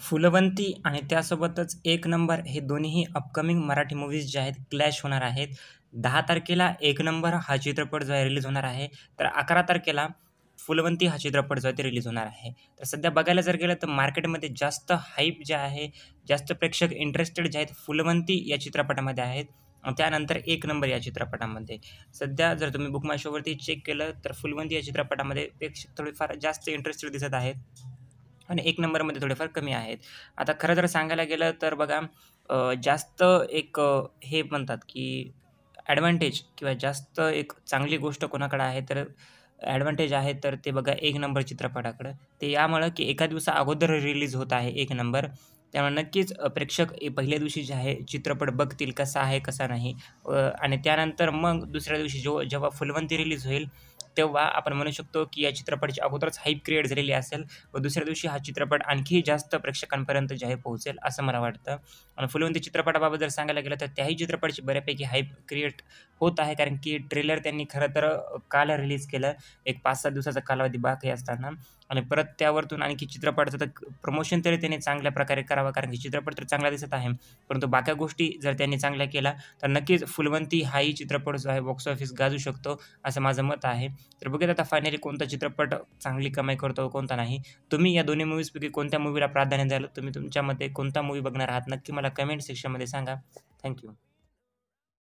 फुलवंती आणि त्यासोबतच एक नंबर हे दोन्हीही अपकमिंग मराठी मूव्हीज जे आहेत क्लॅश होणार आहेत. 10 तारखेला एक नंबर हा चित्रपट जो आहे रिलीज होणार आहे. तर 11 तारखेला फुलवंती हा चित्रपट जो आहे ते रिलीज होणार आहे. तर सध्या बघायला जर गेलं तर मार्केटमध्ये जास्त हाईप जे आहे, जास्त प्रेक्षक इंटरेस्टेड जे आहेत फुलवंती या चित्रपटामध्ये आहेत. त्यानंतर एक नंबर या चित्रपटामध्ये. सध्या जर तुम्ही बुक माय शोवरती चेक केलं तर फुलवंती या चित्रपटामध्ये प्रेक्षक थोडेफार जास्त इंटरेस्टेड दिसत आहेत. आणि एक नंबरमध्ये थोडेफार कमी आहेत. आता खरं जर सांगायला गेलं तर बघा जास्त एक हे म्हणतात की ॲडव्हांटेज किंवा जास्त एक चांगली गोष्ट कोणाकडे आहे तर ॲडव्हांटेज आहे तर ते बघा एक नंबर चित्रपटाकडं. ते यामुळं की एका दिवसा अगोदर रिलीज होत आहे एक नंबर. त्यामुळे नक्कीच प्रेक्षक पहिल्या दिवशी जे आहे चित्रपट बघतील कसा आहे, कसा नाही. आणि त्यानंतर मग दुसऱ्या दिवशी जेव्हा फुलवंती रिलीज होईल, तेव्हा आपण म्हणू शकतो की या चित्रपटाची अगोदरच हाईप क्रिएट झालेली असेल व दुसऱ्या दिवशी हा चित्रपट आणखी जास्त प्रेक्षकांपर्यंत जे आहे पोहोचेल असं मला वाटतं. आणि फुलवंती चित्रपटाबाबत जर सांगायला गेलं तर त्याही चित्रपटाची बऱ्यापैकी हाईप क्रिएट होत आहे. कारण की ट्रेलर त्यांनी खरं तर काल रिलीज केलं. एक 5-7 दिवसाचा कालावधी बाकी असताना आणि परत त्यावरतून आणखी चित्रपटाचं तर प्रमोशन तरी त्यांनी चांगल्या प्रकारे करावं. कारण की चित्रपट तर चांगला दिसत आहे. परंतु बाकी गोष्टी जर त्यांनी चांगल्या केल्या तर नक्कीच फुलवंती हाही चित्रपट जो आहे बॉक्स ऑफिस गाजू शकतो, असं माझं मत आहे. तर बघूयात आता फायनली कोणता चित्रपट चांगली कमाई करतो, कोणता नाही. तुम्ही या दोन्ही मूव्हीजपैकी कोणत्या मूव्हीला प्राधान्य द्याल? तुम्ही तुमच्या मते कोणता मूव्ही बघणार आहात? नक्की मला कमेंट सेक्शनमध्ये सांगा. Thank you.